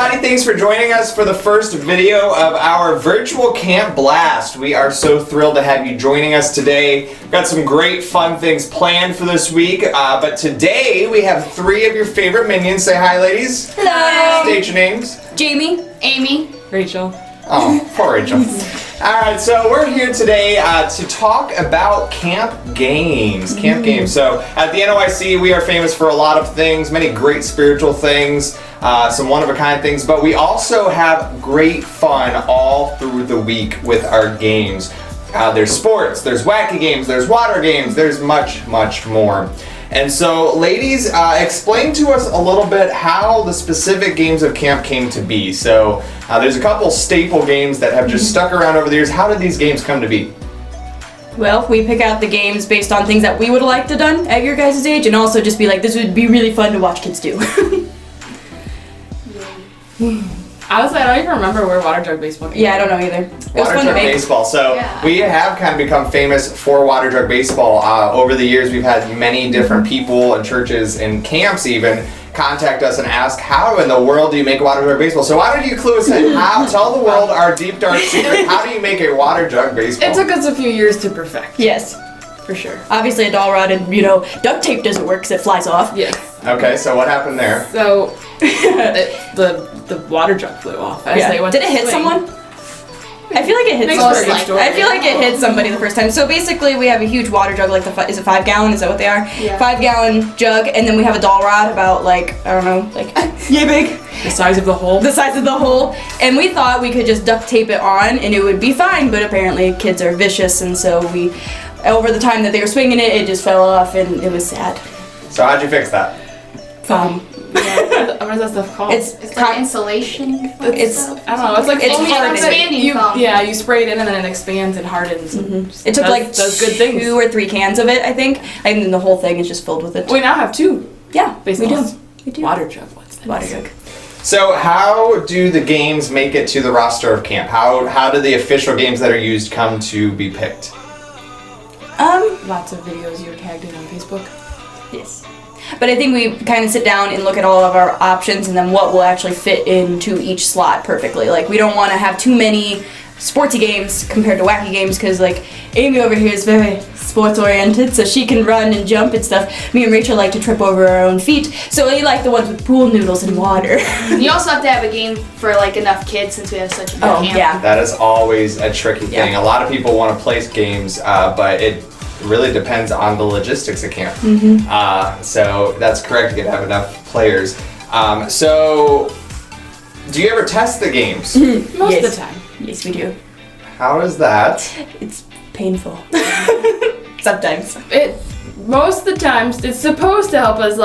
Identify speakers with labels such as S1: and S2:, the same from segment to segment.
S1: everybody. Thanks for joining us for the first video of our virtual camp blast. We are so thrilled to have you joining us today. We've got some great fun things planned for this week, but today we have 3 of your favorite minions. Say hi, ladies.
S2: Hello.
S1: State your names.
S2: Jamie. Amy.
S3: Rachel.
S1: Oh, poor Rachel. Alright, so we're here today to talk about camp games. So at the NOYC, we are famous for a lot of things, many great spiritual things, some one-of-a-kind things, but we also have great fun all through the week with our games. There's sports, there's wacky games, there's water games, there's much, much more. And so, ladies, explain to us a little bit how the specific games of camp came to be. So, there's a couple staple games that have just stuck around over the years. How did these games come to be?
S2: Well, we pick out the games based on things that we would like to done at your guys' age, and also just be like, this would be really fun to watch kids do.
S3: Honestly, I don't even remember where water jug baseball came
S2: Yeah, I don't know either. It was
S1: Water
S2: fun to
S1: jug
S2: make.
S1: baseball. So
S3: Yeah.
S1: we have kind of become famous for water jug baseball. Over the years, we've had many different people and churches and camps even contact us and ask, how in the world do you make a water jug baseball? So why don't you clue us in? Tell the world our deep dark secret. How do you make a water jug baseball?
S3: It took us a few years to perfect.
S2: Yes.
S3: For sure.
S2: Obviously a doll rod and, duct tape doesn't work because it flies off.
S3: Yes.
S1: Okay, so what happened there?
S3: So, the water jug flew off. As they went
S2: Did
S3: to
S2: it hit
S3: swing.
S2: someone? I feel like it hit
S3: Makes
S2: somebody.
S3: for a good story.
S2: I feel like it hit somebody the first time. So basically, we have a huge water jug, like is it 5 gallon? Is that what they are?
S3: Yeah.
S2: 5-gallon jug, and then we have a doll rod about yay big,
S3: The size of the hole.
S2: the size of the hole. And we thought we could just duct tape it on, and it would be fine. But apparently, kids are vicious, and so over the time that they were swinging it, it just fell off, and it was sad.
S1: So how'd you fix that?
S3: What is that stuff called?
S4: It's like insulation.
S2: It's
S3: I don't know. It's like
S2: It's
S3: foamy
S2: hard.
S3: stuff that
S4: Expanding
S3: you,
S4: foam.
S3: yeah, you spray it in and then it expands and hardens. And
S2: It took
S3: does good things.
S2: 2 or 3 cans of it, I think, and then the whole thing is just filled with it.
S3: We now have 2
S2: Yeah,
S3: baseballs.
S2: we do.
S3: Water jug. What's that?
S2: Water jug.
S1: So how do the games make it to the roster of camp? How do the official games that are used come to be picked?
S3: Lots of videos you were tagged in on Facebook.
S2: Yes. But I think we kind of sit down and look at all of our options and then what will actually fit into each slot perfectly. Like, we don't want to have too many sportsy games compared to wacky games because, like, Amy over here is very sports oriented, so she can run and jump and stuff. Me and Rachel like to trip over our own feet, so we like the ones with pool noodles and water.
S4: You also have to have a game for enough kids since we have such a big camp.
S2: Yeah.
S1: That is always a tricky thing.
S2: Yeah.
S1: A lot of people want to place games, but it really depends on the logistics of camp. So that's correct. You gotta have enough players. So do you ever test the games?
S3: Most
S2: Yes.
S3: of the time.
S2: Yes, we do.
S1: How is that?
S2: It's painful. Sometimes.
S3: Most of the times, it's supposed to help us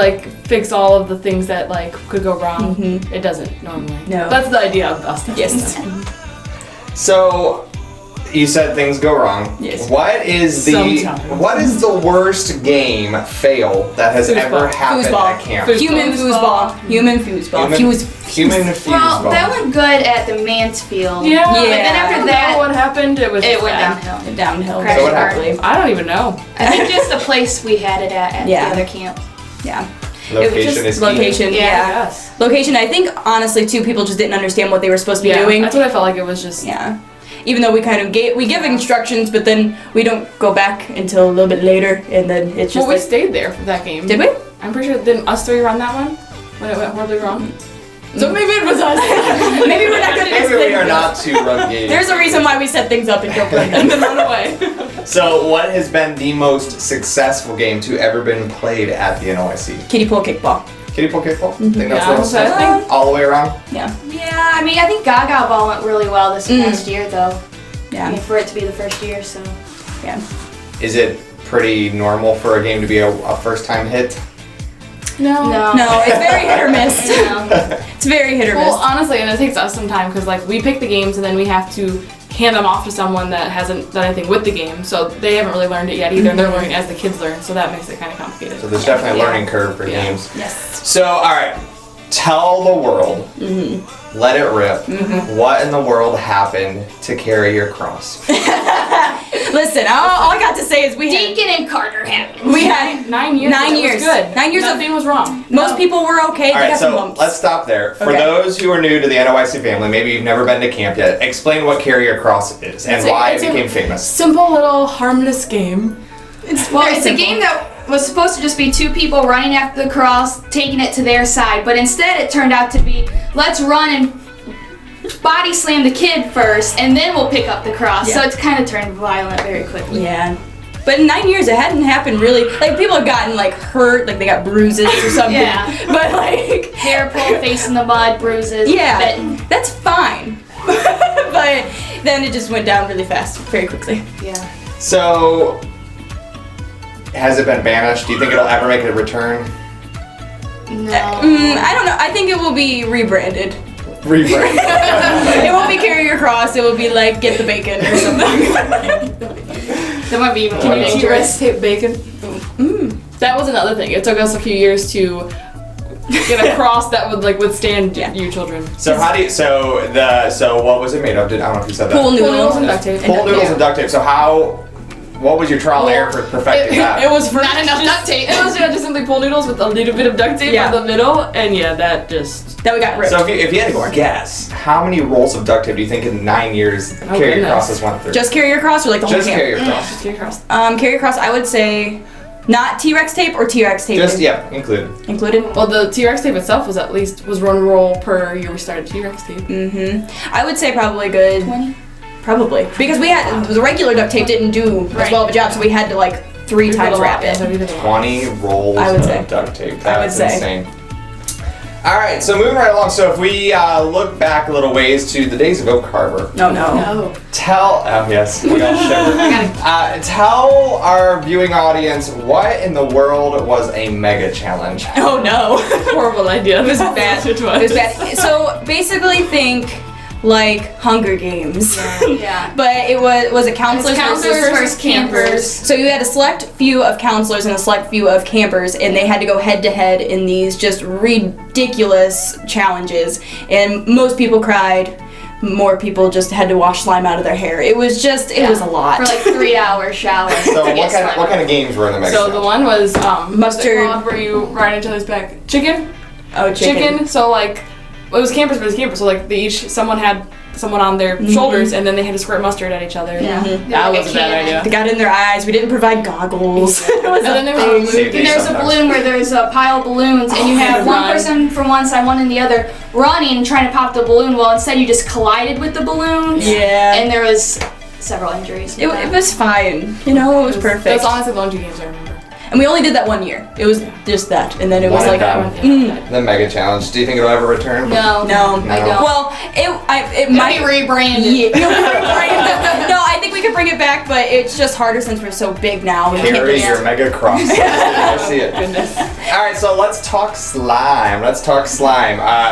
S3: fix all of the things that could go wrong. It doesn't normally.
S2: No.
S3: That's the idea of us.
S2: Yes.
S1: So you said things go wrong.
S2: Yes.
S1: What is the
S3: Sometimes.
S1: worst game fail that has ever
S3: Foosball.
S1: happened
S2: Foosball.
S1: at camp?
S2: Human foosball. Human foosball.
S1: Human
S4: Well,
S1: foosball.
S4: that went good at the Mansfield.
S3: Yeah.
S4: But then after that,
S3: what happened? It was
S4: it went
S3: bad.
S4: downhill.
S2: Downhill.
S4: Crash
S1: So what
S2: probably.
S3: I don't even know.
S4: I think just the place we had it at
S2: Yeah.
S4: the other camp.
S2: Yeah.
S1: Location is key.
S2: Location.
S4: Yeah.
S3: Yes.
S2: Location. I think honestly too, people just didn't understand what they were supposed to be doing.
S3: That's what I felt like. It was just.
S2: Yeah. Even though we kind of give instructions, but then we don't go back until a little bit later, and then it's just.
S3: Well, we stayed there for that game.
S2: Did we?
S3: I'm pretty sure didn't us 3 run that one when it went horribly wrong. So maybe it was us.
S2: Maybe we're not good at
S1: Maybe we are
S2: explaining.
S1: not to run games.
S2: There's a reason why we set things up and don't run them.
S3: and then run away.
S1: So what has been the most successful game to ever been played at the NOYC?
S2: Kiddie pool kickball.
S1: Kiddie pool kickball? Think that's
S3: Yeah,
S1: what
S3: so I
S1: it's
S3: think
S1: all the way around?
S2: Yeah.
S4: Yeah, I mean, I think Gaga Ball went really well this past year, though. I mean,
S2: Yeah.
S4: for it to be the first year, so.
S2: Yeah.
S1: Is it pretty normal for a game to be a first time hit?
S3: no.
S2: No, it's very hit or miss.
S4: No.
S2: It's very hit or miss.
S3: Well, honestly, and it takes us some time because we pick the games and then we have to hand them off to someone that hasn't done anything with the game, so they haven't really learned it yet either. They're learning as the kids learn, so that makes it kind of complicated.
S1: So there's definitely a
S3: Yeah.
S1: learning curve for
S3: Yeah.
S1: games.
S2: Yes.
S1: So, alright, tell the world, let it rip, what in the world happened to carry your cross?
S2: Listen, all I got to say is we had
S4: Deacon and Carter happened.
S3: 9 years.
S2: 9
S3: it
S2: years.
S3: was good.
S2: 9 years of-
S3: Nothing was wrong.
S2: most people were okay.
S1: All
S2: They
S1: right,
S2: got some
S1: so
S2: bumps.
S1: let's stop there. For
S2: Okay.
S1: those who are new to the NOYC family, maybe you've never been to camp yet, explain what Carrier Cross is and why it became famous.
S3: Simple little harmless game.
S4: Well, it's a game that was supposed to just be two people running after the cross, taking it to their side, but instead it turned out to be, let's run and body slam the kid first, and then we'll pick up the cross. So
S2: Yeah.
S4: it's kind of turned violent very quickly.
S2: Yeah. But in 9 years, it hadn't happened really. Like, people have gotten, like, hurt, like, they got bruises or something.
S4: Yeah.
S2: But, like,
S4: Hair pulled, face in the mud, bruises,
S2: yeah,
S4: bitten.
S2: that's fine. But then it just went down really fast, very quickly.
S4: Yeah.
S1: So, has it been banished? Do you think it'll ever make a return?
S4: No.
S2: I don't know. I think it will be rebranded.
S1: Rebrand.
S2: It won't be Carrier Cross. It will be, like, Get the Bacon or something.
S4: That might be even more
S1: What else?
S4: dangerous.
S3: Tape bacon. That was another thing. It took us a few years to get a cross that would like withstand you children.
S1: So how do you? So what was it made of? I don't know if you said that.
S2: Pool
S3: Pool
S2: noodles.
S3: noodles and duct tape.
S1: Pool noodles and duct tape. So how? What was your trial and error for perfecting that?
S3: It was for
S4: Not enough duct tape.
S3: It was just simply pool noodles with a little bit of duct tape
S2: Yeah.
S3: in the middle, and that just.
S2: That we got ripped.
S1: So if you had to guess, how many rolls of duct tape do you think in 9 years Carrier
S3: goodness.
S1: Crosses went through?
S2: Just Carrier Cross or, like, the whole
S1: Just
S2: camp?
S1: Carrier Cross.
S3: Just get across.
S2: Carrier Cross, I would say not T-Rex tape or T-Rex tape
S1: Just included.
S2: included.
S3: Well, the T-Rex tape itself was at least was one roll per year we started T-Rex tape.
S2: I would say probably good
S4: 20?
S2: Probably. Because we had, the regular duct tape didn't do as well of a job, so we had to, like, three times wrap it.
S1: 20 rolls
S2: I would
S1: of
S2: say.
S1: duct tape.
S2: I would
S1: That's
S2: say.
S1: insane. All right, so moving right along. So if we look back a little ways to the days of Oak Harbor,
S2: No.
S4: No.
S1: yes, we all shiver. Tell our viewing audience what in the world was a mega challenge.
S2: Oh no.
S3: Horrible idea. It was
S2: bad.
S3: It
S2: It was bad. So basically think like Hunger Games.
S4: Yeah.
S2: But it was a counselors
S4: Counselors versus campers.
S2: So you had a select few of counselors and a select few of campers, and they had to go head to head in these just ridiculous challenges. And most people cried. More people just had to wash slime out of their hair. It was just, it was a lot.
S4: For like 3 hour shower.
S1: So what kind of games were in the mega
S3: So the
S1: challenge?
S3: one was
S2: Mustard.
S3: what's it called, where you ride each other's back. Chicken.
S2: Oh, chicken.
S3: So like, it was campers versus campers. So like, someone had someone on their shoulders, and then they had to squirt mustard at each other.
S4: Yeah.
S3: That
S4: Like
S3: was
S4: a
S3: a bad
S4: cannon.
S3: idea.
S2: They got in their eyes. We didn't provide goggles. It was
S3: And then there was
S2: thing.
S3: a
S1: Safety
S4: And there's a
S1: sometimes.
S4: balloon where there's a pile of balloons, and you have one
S3: run.
S4: person from one side, one in the other, running, trying to pop the balloon. Well, instead you just collided with the balloons.
S2: Yeah.
S4: And there was several injuries.
S2: It was fine. You know, it was perfect.
S3: That's honestly the only two games I remember.
S2: And we only did that 1 year. It was just that. And then it was
S1: One
S2: like,
S1: and done. The mega challenge. Do you think it'll ever return?
S4: No.
S2: no.
S4: I don't.
S2: Well, it
S4: Might
S2: might
S4: be rebranded.
S2: Yeah. No, I think we could bring it back, but it's just harder since we're so big now. We can't
S1: Carry
S2: just-
S1: your mega cross. I see it.
S3: Goodness.
S1: All right, so let's talk slime.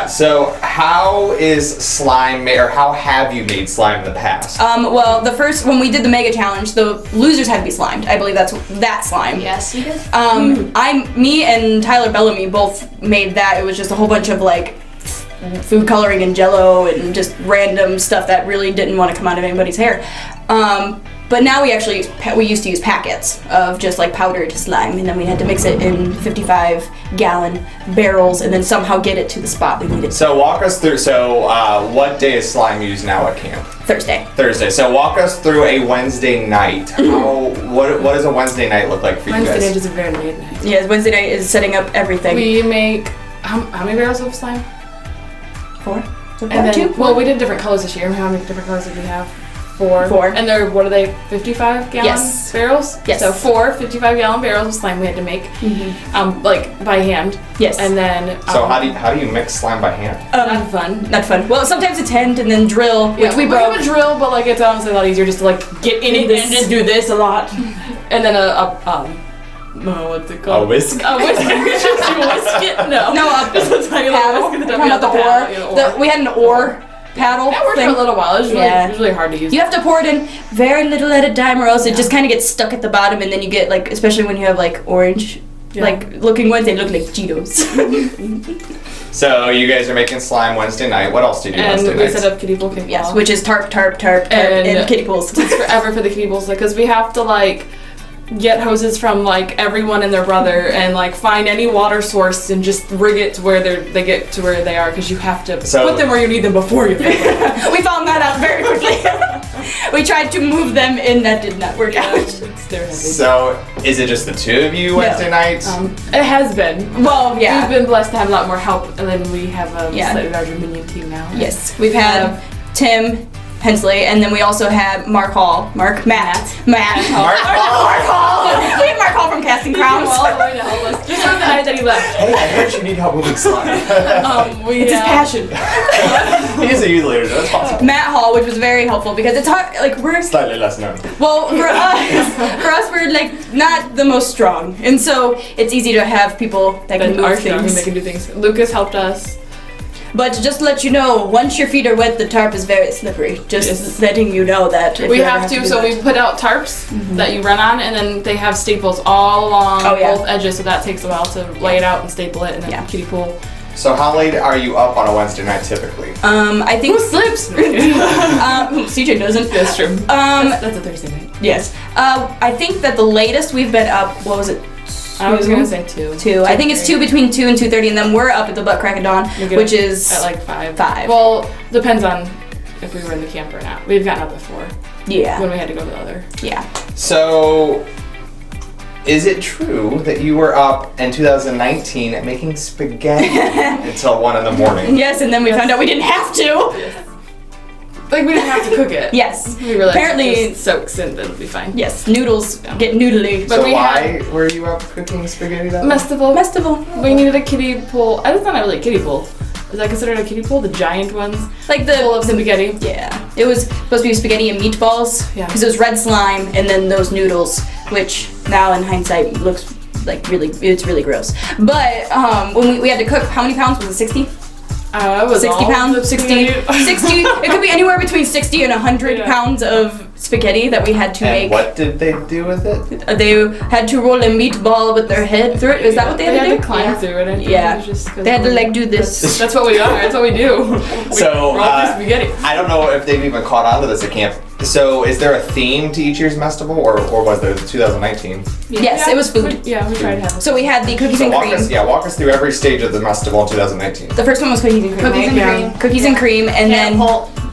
S1: So how is slime made, or how have you made slime in the past?
S2: Well, when we did the mega challenge, the losers had to be slimed. I believe that's that slime.
S4: Yes, you did.
S2: Me and Tyler Bellamy both made that. It was just a whole bunch of like food coloring and jello and just random stuff that really didn't want to come out of anybody's hair. But now we used to use packets of just like powdered slime, and then we had to mix it in 55-gallon barrels and then somehow get it to the spot we needed.
S1: So walk us through. So what day is slime used now at camp?
S2: Thursday.
S1: Thursday. So walk us through a Wednesday night. What does a Wednesday night look like for you
S3: Wednesday
S1: guys?
S3: night is a very late night.
S2: Yeah, Wednesday night is setting up everything.
S3: We make how many barrels of slime?
S2: 4? So
S3: And then,
S2: two?
S3: well, we did different colors this year. How many different colors did we have? 4.
S2: 4.
S3: And they're, what are they, 55-gallon
S2: Yes.
S3: barrels?
S2: Yes.
S3: So 4 55-gallon barrels of slime we had to make, like by hand.
S2: Yes.
S3: And then.
S1: So how do you mix slime by hand?
S3: Not fun.
S2: Not fun. Well, sometimes it's hand and then drill, which we broke.
S3: have a drill, but like it's honestly a lot easier just to like get in it and just do this a lot. And then what's it called?
S1: A whisk?
S3: A whisk. Just you whisk it? No.
S2: No,
S3: Just a tiny little
S2: paddle.
S3: whisk at the
S2: Talking
S3: top.
S2: about the
S3: Yeah,
S2: oar.
S3: the oar.
S2: We had an oar paddle
S3: That worked
S2: thing.
S3: for a little while. It was really hard to use.
S2: You have to pour it in very little at a time, or else it just kind of gets stuck at the bottom, and then you get like, especially when you have like orange Like looking Wednesday looked like Cheetos.
S1: So you guys are making slime Wednesday night. What else do you do Wednesday
S3: And we
S1: nights?
S3: set up kiddie pool kickball.
S2: Yes, which is tarp, and kiddie pools.
S3: It takes forever for the kiddie pools because we have to like get hoses from like everyone and their brother and like find any water source and just rig it to where they get to where they are because you have to put them where you need them before you put them.
S2: We found that out very quickly. We tried to move them and that did not work out.
S3: They're heavy.
S1: So is it just the two of you Wednesday nights?
S3: It has been.
S2: Well, yeah.
S3: We've been blessed to have a lot more help, and then we have a
S2: Yeah.
S3: slightly larger minion team now.
S2: Yes, we've had Tim Hensley, and then we also had Matt Hall.
S1: Mark Hall.
S2: We have Mark Hall from Casting Crowns.
S3: All the way to help us. Just on the night that he left.
S1: Hey, I heard you need help moving slime.
S2: It's his passion.
S1: He is a youth leader, so that's possible.
S2: Matt Hall, which was very helpful because it's hard. Like we're
S1: Slightly less known.
S2: well for us we're like not the most strong, and so it's easy to have people that can move things.
S3: They can do things. Lucas helped us.
S2: But just to let you know, once your feet are wet, the tarp is very slippery. Just letting you know that. If
S3: We
S2: you ever
S3: have to,
S2: do
S3: so
S2: that.
S3: we put out tarps that you run on, and then they have staples all along both edges, so that takes a while to lay it out and staple it, and then kiddie pool.
S1: So how late are you up on a Wednesday night typically?
S2: I think
S3: Who sleeps?
S2: CJ doesn't.
S3: That's true. That's a Thursday night.
S2: Yes. I think that the latest we've been up, what was it?
S3: I was gonna say 2.
S2: 2. I think it's 2 between 2 and 2:30, and then we're up at the butt crack of dawn, which is
S3: at like 5.
S2: 5.
S3: Well, depends on if we were in the camp or not. We've gotten up before
S2: yeah.
S3: when we had to go to the other.
S2: Yeah.
S1: So, is it true that you were up in 2019 making spaghetti until 1 in the morning?
S2: Yes, and then we found out we didn't have to.
S3: Like we didn't have to cook it.
S2: Yes.
S3: We realized
S2: Apparently-
S3: it just soaks and it'll be fine.
S2: Yes, noodles get noodly.
S3: But
S1: So
S3: we
S1: why were you up cooking spaghetti that
S3: Festival.
S2: Festival.
S3: We needed a kiddie pool. That's not really a kiddie pool. Is that considered a kiddie pool? The giant ones?
S2: Like the
S3: Full of spaghetti.
S2: Yeah, it was supposed to be spaghetti and meatballs.
S3: Yeah.
S2: Because it was red slime and then those noodles, which now in hindsight looks like it's really gross. But when we had to cook, how many pounds was it? 60?
S3: It was
S2: 60
S3: all
S2: pounds?
S3: the
S2: 60?
S3: spaghetti.
S2: 60? It could be anywhere between 60 and 100
S3: Yeah.
S2: pounds of spaghetti that we had to
S1: And
S2: make.
S1: what did they do with it?
S2: They had to roll a meatball with their head through it. Is that what they had to do?
S3: climb through it. I think.
S2: Yeah.
S3: It was just 'cause
S2: They had to
S3: we're-
S2: like do this.
S3: That's what we are. That's what we do.
S1: So,
S3: we're all through spaghetti.
S1: I don't know if they've even caught on to this at camp. So, is there a theme to each year's festival, or was there 2019?
S2: Yes, it was food.
S3: We tried to have.
S2: So we had the cookies
S1: So
S2: and
S1: walk
S2: cream.
S1: us, walk us through every stage of the festival in 2019.
S2: The first one was cookies and cream.
S4: Cookies
S2: right?
S4: and cream.
S2: Cookies and cream, and then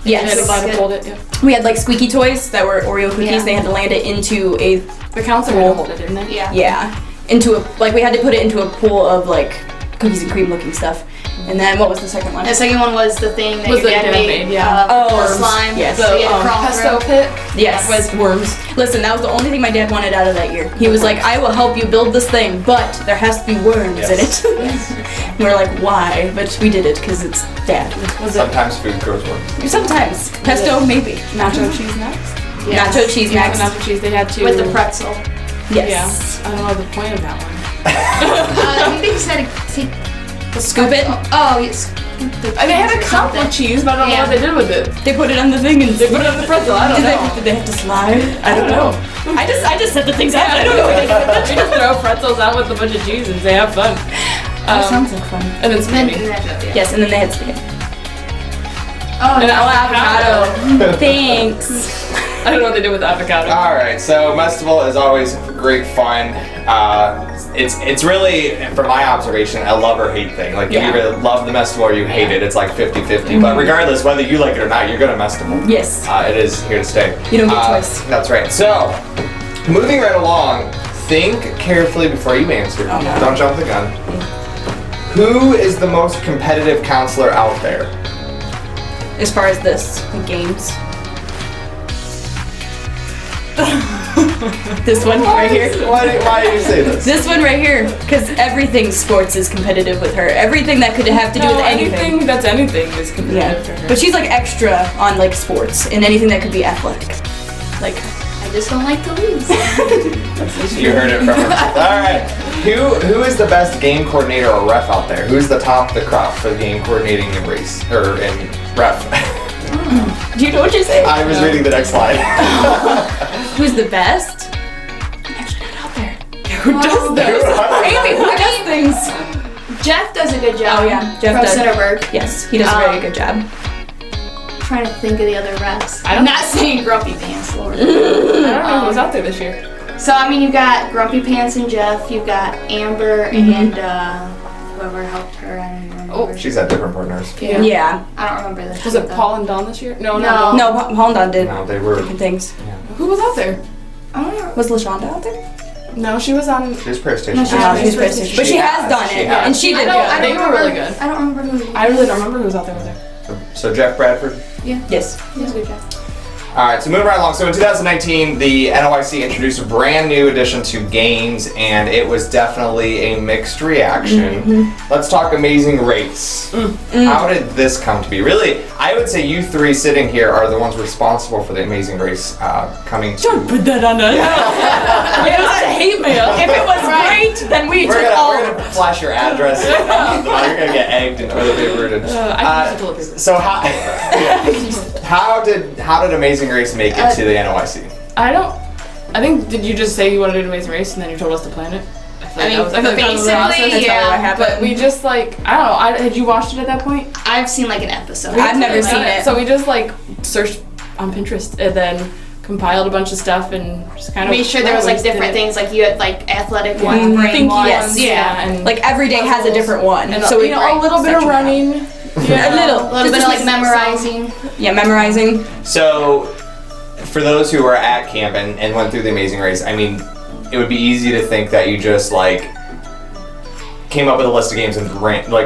S3: Yes.
S2: yes,
S3: To hold it. Yeah.
S2: we had like squeaky toys that were Oreo cookies.
S4: Yeah.
S2: They had to land it into a
S3: The counselor had to hold it, didn't they?
S4: Yeah.
S2: into a like we had to put it into a pool of like cookies and cream looking stuff. And then what was the second one?
S4: The second one was the thing that
S3: Was
S4: your
S3: the
S4: dad
S3: dad
S4: made.
S3: made, yeah.
S2: Oh,
S4: slime.
S2: yes.
S4: So you had to
S3: The
S4: crawl
S3: pesto
S4: through.
S3: pit.
S2: Yes.
S3: With worms.
S2: Listen, that was the only thing my dad wanted out of that year. He was like, I will help you build this thing, but there has to be worms
S1: Yes.
S2: in it. We were like, why? But we did it because it's dad.
S3: Was it
S1: Sometimes food grows worms.
S2: Sometimes. Pesto, maybe.
S3: nacho cheese next?
S4: Yes.
S2: Nacho cheese
S3: Yeah,
S2: next.
S3: the nacho cheese. They had to
S4: With the pretzel.
S2: Yes.
S3: Yeah. I don't know the point of that one.
S4: I think they said
S2: Scoop it.
S4: Oh, yes.
S3: And they had a cup with cheese, but I don't know
S4: Yeah.
S3: what they did with it.
S2: They put it on the thing and
S3: They put it on the pretzel. I don't
S2: did
S3: know.
S2: Did they have to slide? I don't know. I just set the things out. I don't know what they did.
S3: We just throw pretzels out with a bunch of cheese and say have fun.
S2: That sounds like fun.
S3: And then
S4: Then,
S3: spaghetti.
S4: yeah.
S2: Yes, and then they had spaghetti.
S4: Oh,
S3: And
S4: no.
S3: avocado.
S2: Thanks.
S3: I don't know what they did with the avocado.
S1: All right, so festival is always great fun. It's really, from my observation, a love or hate thing. Like you
S2: Yeah.
S1: either love the festival or you hate it. It's like 50-50. But regardless, whether you like it or not, you're gonna festival.
S2: Yes.
S1: It is here to stay.
S2: You don't get choice.
S1: That's right. So, moving right along, think carefully before you answer.
S2: Oh, no.
S1: Don't jump the gun. Who is the most competitive counselor out there?
S2: As far as this, the games. This one right here.
S1: Why do you say this?
S2: This one right here, because everything sports is competitive with her. Everything that could have to do with anything.
S3: anything that's anything is
S2: Yeah,
S3: competitive for her.
S2: but she's like extra on like sports and anything that could be athletic. Like,
S4: I just don't like to lose.
S1: You heard it from her. All right. Who is the best game coordinator or ref out there? Who's the top of the crop for game coordinating and race or in ref?
S2: do you know what you're saying?
S1: I was reading the next slide.
S2: Who's the best? I'm actually not out there.
S3: Who does this?
S2: Amy, who does things?
S4: Jeff does a good job.
S2: Oh yeah, Jeff
S4: from
S2: does.
S4: Centerburg.
S2: Yes, he does a very good job.
S4: Trying to think of the other refs.
S3: I don't-
S4: I'm not saying Grumpy Pants, Lord.
S3: I don't know who was out there this year.
S4: So I mean, you got Grumpy Pants and Jeff. You got Amber and whoever helped her. I don't even remember.
S3: Oh,
S1: She's had different partners.
S2: Yeah.
S4: I don't remember this.
S3: Was it Paul and Dawn this year? No.
S4: No.
S2: No, Honda did
S1: No, they were.
S2: different things.
S3: Who was out there?
S4: I don't know.
S2: Was LaShonda out there?
S3: No, she was on.
S1: She's prayer station.
S4: No, she's
S2: She's
S4: pretty
S2: pretty but she has done it,
S1: has.
S2: and she did good.
S3: I think they were really good.
S4: I don't remember who.
S3: I really don't remember who was out there with her.
S1: So Jeff Bradford.
S2: Yes.
S4: He was a good job.
S1: All right, so moving right along. So in 2019, the NOYC introduced a brand new addition to games, and it was definitely a mixed reaction. Let's talk Amazing Race. How did this come to be? Really, I would say you three sitting here are the ones responsible for the Amazing Race coming to.
S3: Don't put that on us. It was a hate mail.
S2: If it was great, then we
S1: We're
S2: took all
S1: gonna,
S2: of
S1: we're gonna flash your address. You're gonna get egged and toilet papered. And,
S3: I can use toilet paper.
S1: so how did Amazing Race make it to the NOYC?
S3: I think, did you just say you wanted to do Amazing Race and then you told us to plan it? I feel like that was the
S4: basically,
S3: process.
S2: That's
S4: yeah.
S2: probably what happened.
S3: But we just like, I don't know, had you watched it at that point?
S4: I've seen like an episode.
S2: I've never seen it.
S3: So we just like searched on Pinterest and then compiled a bunch of stuff and just kind of
S4: Made sure there was like different things, like you had like athletic ones, brain
S3: Thinky
S4: ones,
S3: ones,
S4: yeah.
S3: and
S2: Like every day has a different one.
S3: and
S2: so we
S3: you know, a little bit of running. Yeah,
S2: A little.
S4: a little bit of like memorizing.
S2: Yeah, memorizing.
S1: So, for those who were at camp and went through the Amazing Race, I mean, it would be easy to think that you just like came up with a list of games and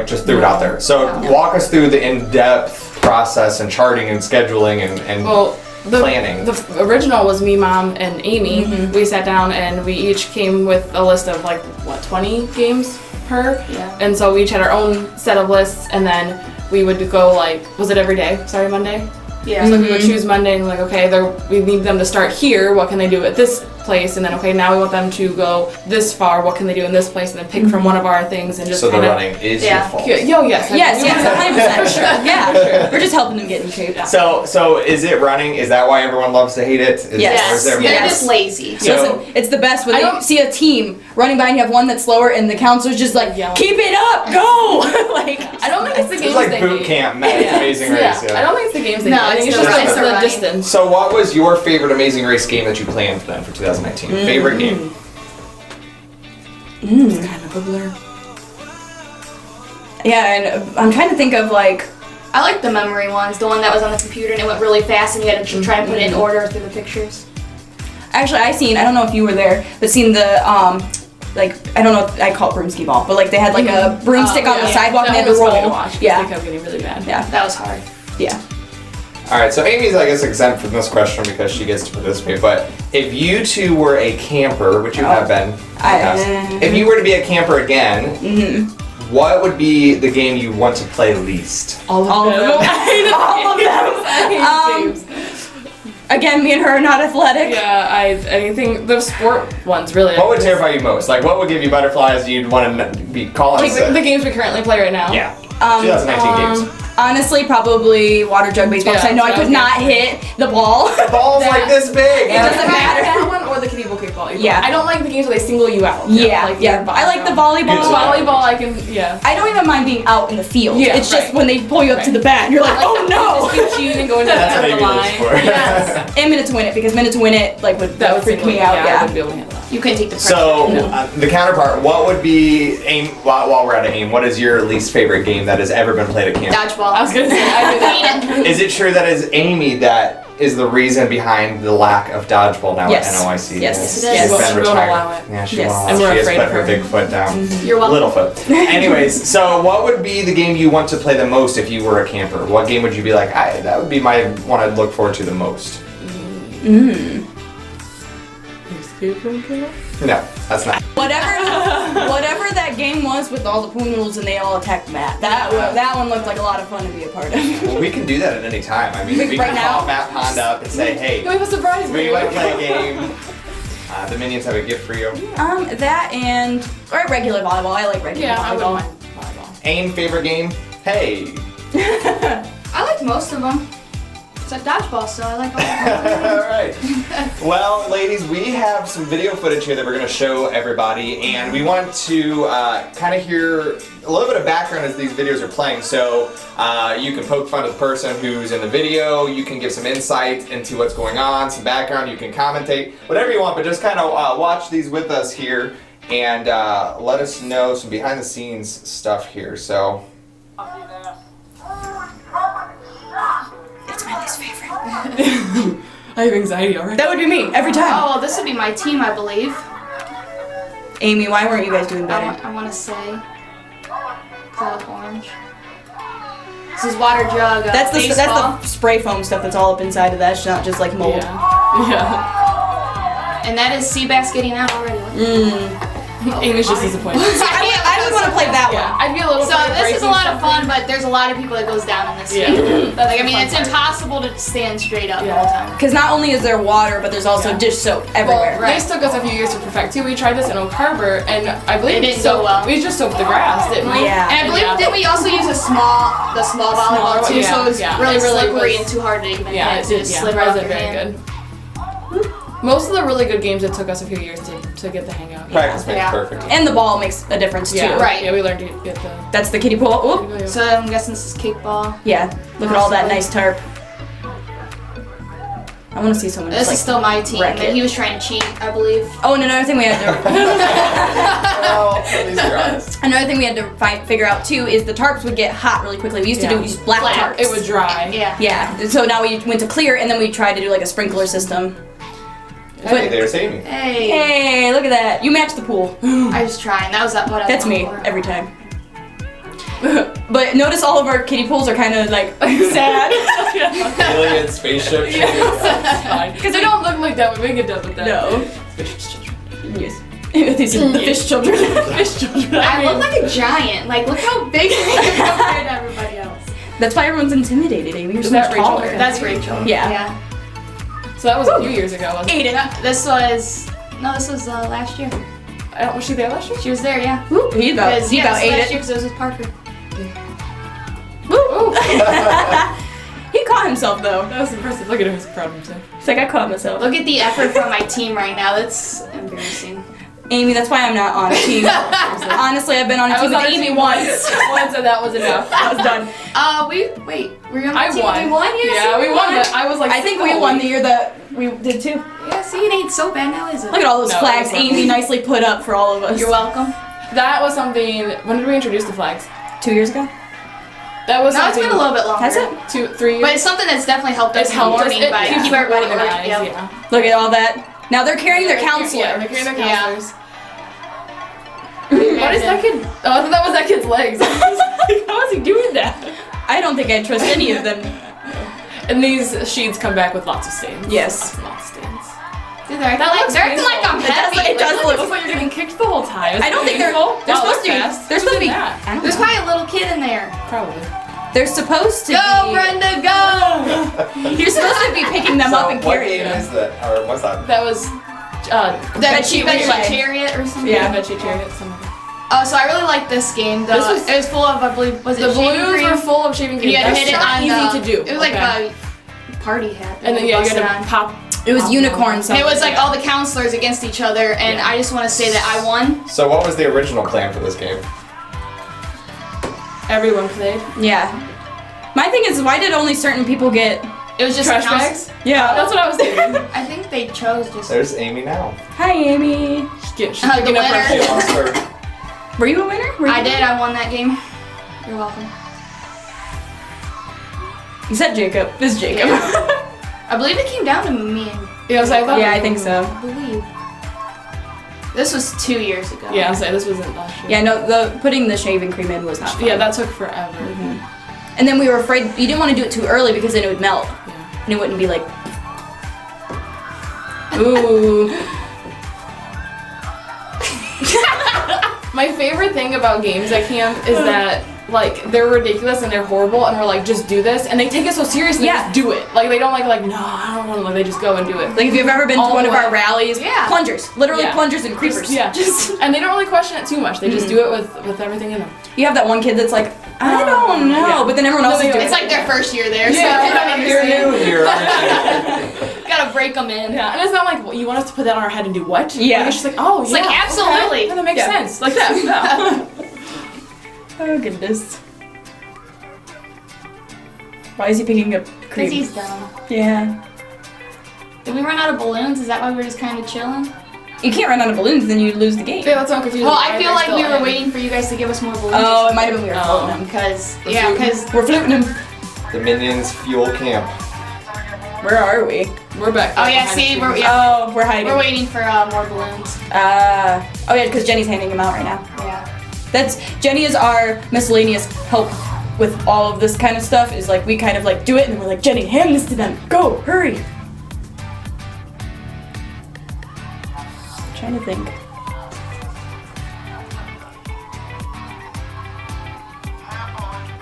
S1: just threw it out there. So, walk us through the in-depth process and charting and scheduling and
S3: Well,
S1: planning.
S3: The original was me, Mom, and Amy. We sat down and we each came with a list of like 20 games per.
S4: Yeah.
S3: And so we each had our own set of lists, and then we would go like, was it every day? Sorry, Monday.
S4: Yeah.
S3: So we would choose Monday and like, okay, we need them to start here. What can they do at this place? And then okay, now we want them to go this far. What can they do in this place? And then pick from one of our things and just
S1: so the
S3: kind of.
S1: running is
S4: Yeah.
S1: your fault.
S3: Yes.
S2: Yes, 100%. Sure. Yeah, we're just helping them get in shape.
S1: So is it running? Is that why everyone loves to hate it?
S2: Yes.
S1: Or is there
S4: They're
S1: more?
S4: just lazy.
S1: So-
S2: Listen, it's the best when
S3: I
S2: you
S3: don't-
S2: see a team running by and you have one that's slower and the counselor's just like,
S3: Yelling.
S2: keep it up, go! Like,
S3: I don't think it's the
S1: It's
S3: games
S1: like
S3: they
S1: boot
S3: hate.
S1: camp, It's Amazing Race.
S3: I don't think it's the games they
S4: No,
S3: hate. I think
S4: it's
S3: it's
S4: the
S3: just
S4: running.
S3: like the
S4: Running.
S3: distance.
S1: So what was your favorite Amazing Race game that you planned then for 2019? Favorite game?
S3: It's kind of a blur.
S2: yeah, and I'm trying to think of like,
S4: I like the memory ones, the one that was on the computer and it went really fast and you had to try and put it in order through the pictures.
S2: actually I don't know if you were there, but seen the, like, I don't know if I call it broomski ball, but like they had like a broomstick on the sidewalk and they had to
S3: was funny
S2: roll.
S3: to watch 'cause
S2: Yeah,
S3: they kept getting really bad.
S2: yeah,
S4: That was hard.
S2: yeah.
S1: All right, so Amy's, I guess, exempt from this question because she gets to participate. But if you two were a camper, which you have been, in the past, if you were to be a camper again, what would be the game you want to play least?
S2: All of them. All of them.
S3: I hate games.
S2: Again, me and her are not athletic.
S3: Yeah, anything, the sport ones really.
S1: What would terrify you most? Like, what would give you butterflies? You'd want to be calling
S3: like the games we currently play right now?
S1: Yeah, 2019 games.
S2: Honestly, probably water jug baseball because
S3: Yeah,
S2: I know I
S3: that's
S2: could
S3: what I
S2: not hit the ball.
S1: The ball's like this big.
S2: It doesn't matter.
S3: That one or the kiddie ball kickball.
S2: Yeah.
S3: I don't like the games where they single you out.
S2: Yeah,
S3: Like
S2: yeah.
S3: your
S2: I like the
S3: volleyball.
S2: volleyball.
S3: Volleyball, I can, yeah.
S2: I don't even mind being out in the field.
S3: Yeah,
S2: it's just
S3: right.
S2: when they pull you up to the bat and you're like, oh no!
S3: Just keep cheating and going to
S1: That's what
S3: the
S1: Amy
S3: line.
S1: lives for.
S3: Yes.
S2: And minute to win it because minute to win it like would
S3: That would
S2: freak me out.
S3: I
S2: Yeah.
S3: wouldn't be able to handle that.
S4: You couldn't take the pressure.
S1: So, the counterpart, what would be, AIM, while we're at AIM, what is your least favorite game that has ever been played at camp?
S4: Dodgeball.
S3: I was gonna say, I do that.
S4: hate it.
S1: Is it true that is Amy that is the reason behind the lack of dodgeball now
S2: Yes.
S1: at NOYC?
S2: Yes,
S1: She's
S2: it is.
S1: been
S3: She won't
S1: retired.
S3: allow it.
S1: Yeah, she
S2: Yes.
S1: won't
S3: And
S1: allow
S3: we're
S1: it. She has
S3: afraid
S1: put
S3: of
S1: her
S3: her.
S1: big foot down.
S4: You're welcome.
S1: Littlefoot. Anyways, so what would be the game you want to play the most if you were a camper? What game would you be like, that would be my one I'd look forward to the most? No, that's not.
S2: Whatever that game was with all the pool noodles and they all attacked Matt. That one looked like a lot of fun to be a part of.
S1: Well, we can do that at any time. I mean, we
S2: Right
S1: can
S2: now?
S1: call Matt Pond up and say, hey,
S3: We have a surprise for
S1: we
S3: you.
S1: want to play a game. The minions have a gift for you.
S2: That and or regular volleyball. I like regular
S3: Yeah, I
S2: volleyball.
S3: wouldn't mind volleyball.
S1: AIM favorite game? Hey.
S4: I liked most of them. It's a dodgeball, so I like all
S1: All right. Well, ladies, we have some video footage here that we're going to show everybody, and we want to kind of hear a little bit of background as these videos are playing. So you can poke fun at the person who's in the video. You can give some insight into what's going on, some background. You can commentate, whatever you want, but just kind of watch these with us here and let us know some behind-the-scenes stuff here. So.
S2: It's my least favorite.
S3: I have anxiety already.
S2: That would be me every time.
S4: Oh, well, this would be my team, I believe.
S2: Amy, why weren't you guys doing better?
S4: I want to say Cloud Orange. This is water jug.
S2: That's the
S4: baseball.
S2: spray foam stuff that's all up inside of that. It's not just like mold.
S3: Yeah.
S4: And that is Seabass getting out already.
S3: Amy's just disappointed.
S2: I would want to play that one.
S3: I'd be a little.
S4: So this is a lot of fun, but there's a lot of people that goes down in this game. Like, I mean, it's impossible to stand straight up the whole time.
S2: Because not only is there water, but there's also dish soap everywhere.
S3: Well, this took us a few years to perfect too. We tried this in Oak Harbor, and I believe
S4: It didn't go well.
S3: We just soaked the grass, didn't we?
S2: Yeah.
S4: And I believe did we also use the small volleyball too? So it was really slippery and too hard to even hit.
S3: It did.
S4: Slip
S3: It
S4: off
S3: wasn't
S4: your
S3: very
S4: hand.
S3: good. Most of the really good games, it took us a few years to get the hang of.
S1: Practice makes
S4: Yeah.
S1: perfect.
S2: And the ball makes a difference too.
S3: Yeah,
S4: Right.
S3: Yeah, we learned to get the.
S2: That's the kiddie pool. Oop.
S4: So I'm guessing this is kickball.
S2: Yeah. Look at all that nice tarp. I want to see someone
S4: This
S2: just
S4: is
S2: like.
S4: still my team.
S2: wreck it.
S4: He was trying to cheat, I believe.
S2: Oh, and another thing we had to.
S1: Oh, please, your eyes.
S2: Another thing we had to figure out too is the tarps would get hot really quickly. We used to do these black tarps.
S3: It would dry.
S4: Yeah.
S2: Yeah. So now we went to clear, and then we tried to do like a sprinkler system.
S1: Hey, there's Amy.
S4: Hey.
S2: Hey, look at that! You matched the pool.
S4: I was trying. That was what I was
S2: That's me
S4: going for.
S2: every time. But notice all of our kiddie pools are kind of like sad.
S1: Alien spaceship.
S3: Because they don't look like that. We make it done with that.
S2: No.
S3: Fish children.
S2: Yes. These are the fish children.
S3: Fish children.
S4: I look like a giant. Like, look how big I am compared to everybody else.
S2: That's why everyone's intimidated, Amy. You're so
S3: that
S2: much
S3: Rachel?
S2: taller.
S4: That's Rachel.
S2: Yeah.
S4: Yeah.
S3: So that was a few years ago, wasn't it?
S2: Aiden.
S4: This was last year.
S3: Was she there last year?
S4: She was there, yeah.
S2: Woo, he about
S4: Because
S2: ate
S4: last year
S2: it.
S4: because it was with Parker.
S2: Woo. He caught himself though.
S3: That was impressive. Look at him. He's proud of himself.
S2: It's like I caught myself.
S4: Look at the effort from my team right now. That's embarrassing.
S2: Amy, that's why I'm not on a team. Honestly, I've been on a team with Amy once.
S3: Once, and that was enough.
S2: I was done.
S4: Were you on my team?
S3: won.
S4: We won?
S3: Yeah, we won. But I was like,
S2: I think we won the year that we did too.
S4: Yeah, see, it ain't so bad now, is it?
S2: Look at all those
S3: No,
S2: flags
S3: it wasn't.
S2: Amy nicely put up for all of us.
S4: You're welcome.
S3: That was something. When did we introduce the flags?
S2: 2 years ago?
S3: That was
S4: No, it's
S3: something.
S4: been a little bit longer.
S2: Has it?
S3: 2, 3 years.
S4: But it's something that's definitely helped us
S3: It's
S4: in the
S3: helped us.
S4: morning
S3: It
S4: by
S3: keeps
S4: keep everybody
S3: organized.
S4: organized.
S3: Yeah.
S2: Look at all that. Now they're carrying their counselor.
S3: Yeah, they're carrying their
S4: Yeah.
S3: counselors. What is that kid? Oh, I thought that was that kid's legs. I was like, how is he doing that?
S2: I don't think I trust any of them.
S3: And these sheets come back with lots of stains.
S2: Yes.
S3: Lots of stains.
S4: Dude, they're acting like I'm heavy.
S2: It does
S3: It looks like you're getting kicked the whole time.
S2: I don't think they're supposed to be. They're supposed to be. I don't
S4: There's
S2: know.
S4: probably a little kid in there.
S3: Probably.
S2: They're supposed to
S4: Go,
S2: be.
S4: Brenda, go!
S2: You're supposed to be picking them up and
S1: what
S2: carrying
S1: game
S2: them.
S1: is that? Or what's that?
S3: That was
S4: That
S2: Bedsheet
S4: Bedsheet
S2: relay.
S4: Chariot or something.
S2: Yeah.
S3: Bedsheet Chariot. Some of it.
S4: Oh, so I really like this game.
S3: This was-
S4: It was full of, I believe, was it
S3: The
S4: shaving
S3: blues
S4: cream?
S3: were full of shaving cream.
S4: You had to
S3: That's
S4: hit it
S3: not
S4: on
S3: easy to do.
S4: It was like
S3: Okay.
S4: a party hat.
S3: And then yeah, you
S4: Bust
S3: had
S4: it
S3: to
S4: on.
S3: pop.
S2: It was
S3: pop
S2: unicorn
S3: on.
S4: And
S2: something.
S4: it was like all the counselors against each other, and I just want to say that I won.
S1: So what was the original plan for this game?
S3: Everyone played.
S2: Yeah. My thing is, why did only certain people get?
S4: It was just
S3: Trash
S4: the counsel-
S3: bags.
S2: Yeah.
S3: That's what I was thinking.
S4: I think they chose just.
S1: There's Amy now.
S2: Hi, Amy.
S3: She's
S4: The
S3: picking up her
S4: winner.
S1: She
S3: shit.
S1: lost her.
S2: Were you a winner? Were you
S4: I
S2: a
S4: did.
S2: winner?
S4: I won that game. You're welcome.
S2: You said Jacob. This is Jacob.
S4: I believe it came down to me and
S3: Yeah, so I thought.
S2: Yeah, I think so.
S4: I believe. This was 2 years ago.
S3: Yeah, I was like, this wasn't last year.
S2: Yeah, no, the putting the shaving cream in was not fun.
S3: Yeah, that took forever.
S2: And then we were afraid you didn't want to do it too early because then it would melt
S3: Yeah.
S2: and it wouldn't be like. Ooh.
S3: My favorite thing about games at camp is that like they're ridiculous and they're horrible and we're like just do this and they take it so seriously.
S2: Yeah.
S3: Just do it. Like they don't like no I don't want to. Like they just go and do it.
S2: Like if you've ever been to
S3: All
S2: one
S3: the
S2: of our
S3: way.
S2: rallies,
S4: Yeah.
S2: plungers, literally
S3: Yeah.
S2: plungers and creepers.
S3: Yeah.
S2: Just
S3: And they don't really question it too much. They just do it with everything in them.
S2: you have that one kid that's like I don't know, but then everyone else is doing
S4: It's like their first year there, so
S3: Yeah,
S4: I don't
S1: You're
S4: understand.
S1: new here, aren't you?
S4: Gotta break them in.
S3: Yeah, and it's not like well, you want us to put that on our head and do what?
S2: Yeah.
S3: Like, it's just like, oh,
S4: It's
S3: yeah,
S4: like, absolutely.
S3: Okay. Yeah, that makes
S2: Yeah.
S3: sense. Like that. Yeah.
S2: Oh goodness. Why is he picking up
S4: Because
S2: cream?
S4: he's dumb.
S2: Yeah.
S4: Did we run out of balloons? Is that why we're just kind of chilling?
S2: You can't run out of balloons, then you lose the game.
S3: Yeah, that's so confusing.
S4: Well, I feel like we were
S3: in.
S4: waiting for you guys to give us more balloons.
S2: Oh, it might have been we were
S3: Oh.
S2: floating him.
S4: Because,
S3: We're
S4: yeah,
S3: floating.
S4: because
S2: We're floating him.
S1: The Minions Fuel Camp.
S2: Where are we?
S3: We're back.
S4: Oh yeah,
S3: behind
S4: see,
S3: the
S4: we're
S3: scenes.
S2: Oh, we're hiding.
S4: we're waiting for more balloons.
S2: Oh yeah, because Jenny's handing them out right now.
S4: Yeah.
S2: That's Jenny is our miscellaneous help with all of this kind of stuff. Is like we kind of like do it, and then we're like, Jenny, hand this to them. Go, hurry. Trying to think.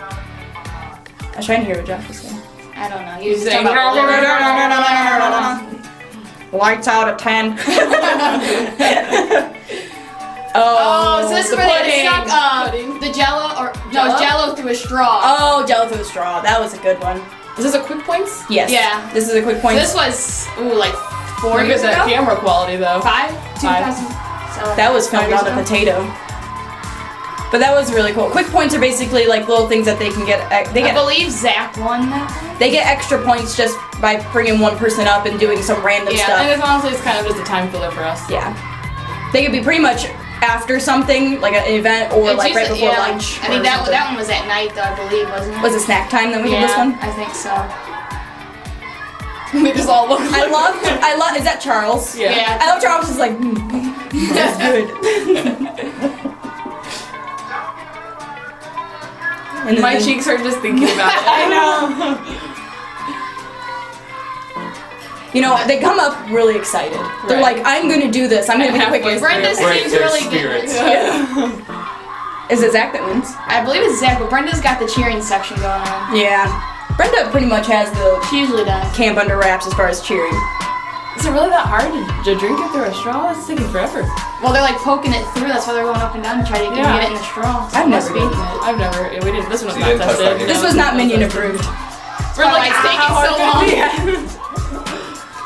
S2: I was trying to hear what Josh was saying.
S4: I don't know.
S3: He's
S4: You're
S3: saying,
S2: Lights out at 10.
S4: Oh, so this is where they
S3: pudding.
S4: stuck
S3: Pudding.
S4: the Jello, or no,
S2: Jell-O?
S4: Jello through a straw.
S2: Oh, Jello through the straw. That was a good one.
S3: Is this a quick points?
S2: Yes.
S4: Yeah.
S2: This is a quick point.
S4: This was like 4
S3: Look
S4: years
S3: at that
S4: ago.
S3: camera quality though.
S4: 2000. So
S2: That was
S4: 5
S2: filmed
S4: years
S2: on a
S4: ago.
S2: potato. But that was really cool. Quick points are basically like little things that they can get. They
S4: I
S2: get
S4: believe Zach won that one.
S2: they get extra points just by bringing one person up and doing some random
S3: Yeah,
S2: stuff.
S3: and it's honestly it's kind of just a time filler for us.
S2: Yeah. They could be pretty much after something like an event or
S4: It's
S2: like right
S4: usually-
S2: before
S4: yeah.
S2: lunch.
S4: I think
S2: or
S4: that
S2: something.
S4: that one was at night though, I believe, wasn't it?
S2: Was it snack time that we
S4: yeah,
S2: did this one?
S4: I think so.
S3: We just all look.
S2: I love. Is that Charles?
S3: Yeah.
S4: Yeah.
S2: I love Charles. Is like, that's good. And
S3: My
S2: then-
S3: cheeks are just thinking about it.
S2: I know. You know, they come up really excited. They're
S3: Right.
S2: like, I'm gonna do this. I'm gonna be the
S3: Halfway
S2: quickest.
S3: through.
S4: Brenda's
S1: Break
S4: team's
S1: their
S4: really
S1: spirits.
S4: good.
S2: Is it Zach that wins?
S4: I believe it's Zach, but Brenda's got the cheering section going on.
S2: Yeah. Brenda pretty much has the
S4: She usually does.
S2: camp under wraps as far as cheering.
S3: Is it really that hard to drink it through a straw? It's taking forever.
S4: Well, they're like poking it through. That's why they're going up and down to try to
S3: Yeah.
S4: get it in the straw. So
S2: I've
S4: it must
S2: never
S4: be.
S2: done it.
S3: I've never. We didn't. This one was
S1: You
S3: not
S1: didn't touch
S3: tested.
S1: that
S2: This
S1: No,
S2: was not minion
S3: tested.
S2: approved.
S3: We're like,
S4: It's taking
S3: how
S4: so
S3: hard
S4: long.
S3: could it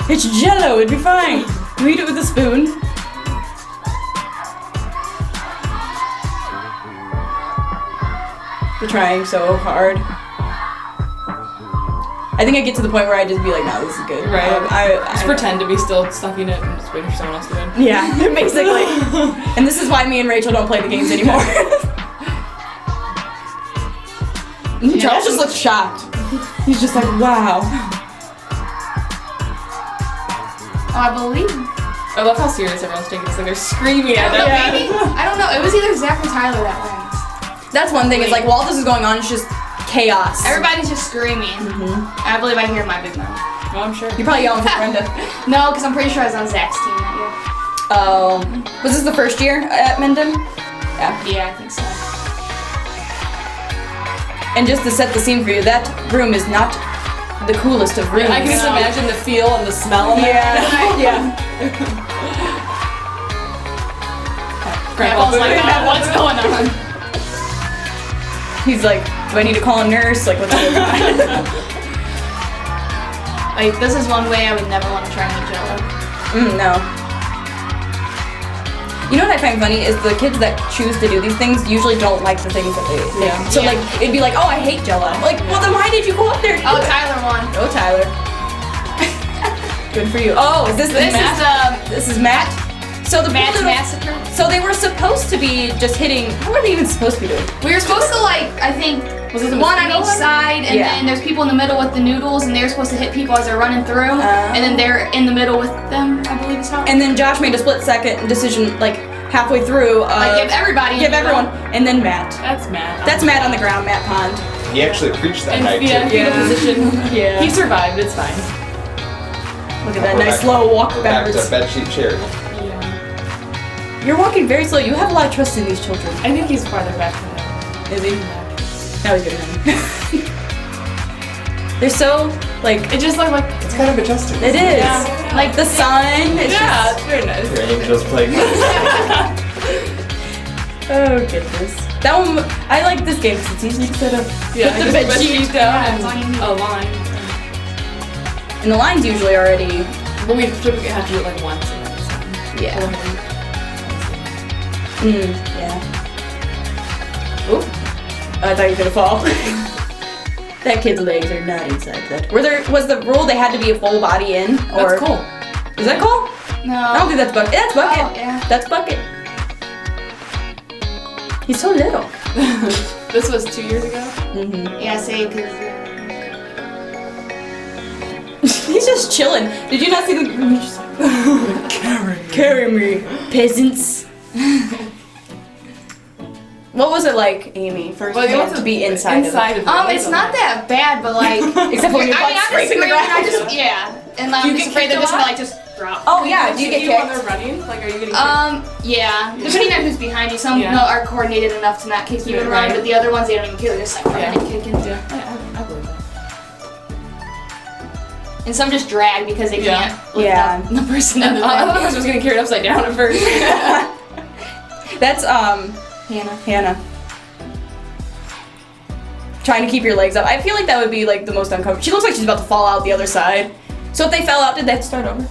S3: be?
S2: It's Jello. It'd be fine. You eat it with a spoon. We're trying so hard. I think I get to the point where I just be like, no, this is good.
S3: Right. Just
S2: I
S3: pretend to be still sucking it and just waiting for someone else to win.
S2: Yeah, basically. And this is why me and Rachel don't play the games anymore. Charles just looks shocked. He's just like, wow.
S4: Oh, I believe.
S3: I love how serious everyone's taking this. Like they're screaming at
S4: No,
S3: it.
S4: maybe. I don't know. It was either Zach or Tyler that wins.
S2: That's one thing. It's like while this is going on, it's just chaos.
S4: Everybody's just screaming. I believe I hear my big mouth.
S3: Oh, I'm sure.
S2: You're probably yelling for Brenda.
S4: No, because I'm pretty sure I was on Zach's team that
S2: Was this the first year at Mendon? Yeah.
S4: year. Yeah, I think so.
S2: And just to set the scene for you, that room is not the coolest of rooms.
S3: I can just imagine the feel and the smell in there.
S2: Yeah. Yeah.
S4: Grandpa's like, what's going on?
S2: He's like, do I need to call a nurse? Like, what's going on?
S4: Like, this is one way I would never want to try new Jello.
S2: No. You know what I find funny is the kids that choose to do these things usually don't like the things that they
S3: Yeah.
S2: So
S4: Yeah.
S2: like it'd be like, oh, I hate Jello. Like, well then why did you go up there? To
S4: Oh,
S2: do it?
S4: Tyler won.
S2: Go Tyler. Good for you. Oh, is this
S4: This
S2: Matt?
S4: is
S2: This is Matt. So the
S4: Matt's
S2: little-
S4: Massacre.
S2: So they were supposed to be just hitting. What were they even supposed to be doing?
S4: We were supposed to, like, I think,
S3: Was it the
S4: one on
S3: mosquito
S4: each
S3: one?
S4: side, and
S2: Yeah.
S4: then there's people in the middle with the noodles, and they're supposed to hit people as they're running through, and then they're in the middle with them, I believe is how.
S2: And then Josh made a split second decision, like halfway through.
S4: Like, give everybody.
S2: Give everyone, and then Matt.
S3: That's Matt.
S2: That's Matt on the ground, Matt Pond.
S1: He actually preached that
S3: And
S1: night
S3: yeah,
S1: too.
S3: fetal
S2: Yeah.
S3: position.
S2: Yeah.
S3: He survived. It's fine.
S2: Look at that
S1: We're
S2: nice
S1: back-
S2: slow walk
S1: we're back
S2: backwards.
S1: to bedsheet chair.
S3: Yeah.
S2: You're walking very slow. You have a lot of trust in these children.
S3: I think he's farther back than that.
S2: Is he? Now he's getting him. They're so like
S3: It just like
S1: It's kind of majestic.
S2: it is
S3: Yeah.
S2: like the sun. It's
S3: yeah,
S2: just,
S3: it's very nice.
S1: Your angels play.
S2: Oh goodness. That one, I like this game because it's easy to set up.
S3: Yeah,
S2: Put the bed sheet down
S3: and
S2: and
S3: a line.
S2: And the line's usually already.
S3: But we typically have to do it like once and then it's done.
S2: Yeah.
S3: Yeah.
S2: Oop. Oh, I thought you were gonna fall. That kid's legs are not inside that. Was the rule they had to be a full body in? Or
S3: That's cool.
S2: Is that cool?
S4: No.
S2: I don't think that's Bucket. That's Bucket.
S4: Oh, yeah.
S2: That's Bucket. He's so little.
S3: This was 2 years ago?
S2: Mm-hmm.
S4: Yeah, say because.
S2: He's just chilling. Did you not see the? He's just like, carry me, peasants. What was it like, Amy? First,
S3: Well,
S2: you have to be inside
S3: of it.
S4: It's not that bad, but like.
S2: Except when your
S4: I mean,
S2: butt's
S4: I'm just
S2: scraping the
S4: screaming,
S2: ground.
S4: I just and I'm
S3: Do you
S4: just
S3: get
S4: afraid they're
S3: kicked
S4: just
S3: a
S4: gonna
S3: lot?
S4: like just drop.
S2: Oh yeah, do you get
S3: when
S2: kicked?
S3: they're running? Like, are you getting
S4: Yeah. Depending on who's behind you, some
S3: Yeah.
S4: are coordinated enough to not kick you and run,
S3: Right.
S4: but the other ones they don't even care. They're just like running and kicking.
S3: Yeah, I believe that.
S4: And some just drag because they
S3: Yeah.
S4: can't lift up the person in the
S3: I thought
S4: bed.
S3: I was getting carried upside down at first.
S2: That's Hannah. Trying to keep your legs up. I feel like that would be like the most uncomfortable. She looks like she's about to fall out the other side. So if they fell out, did they have to start over?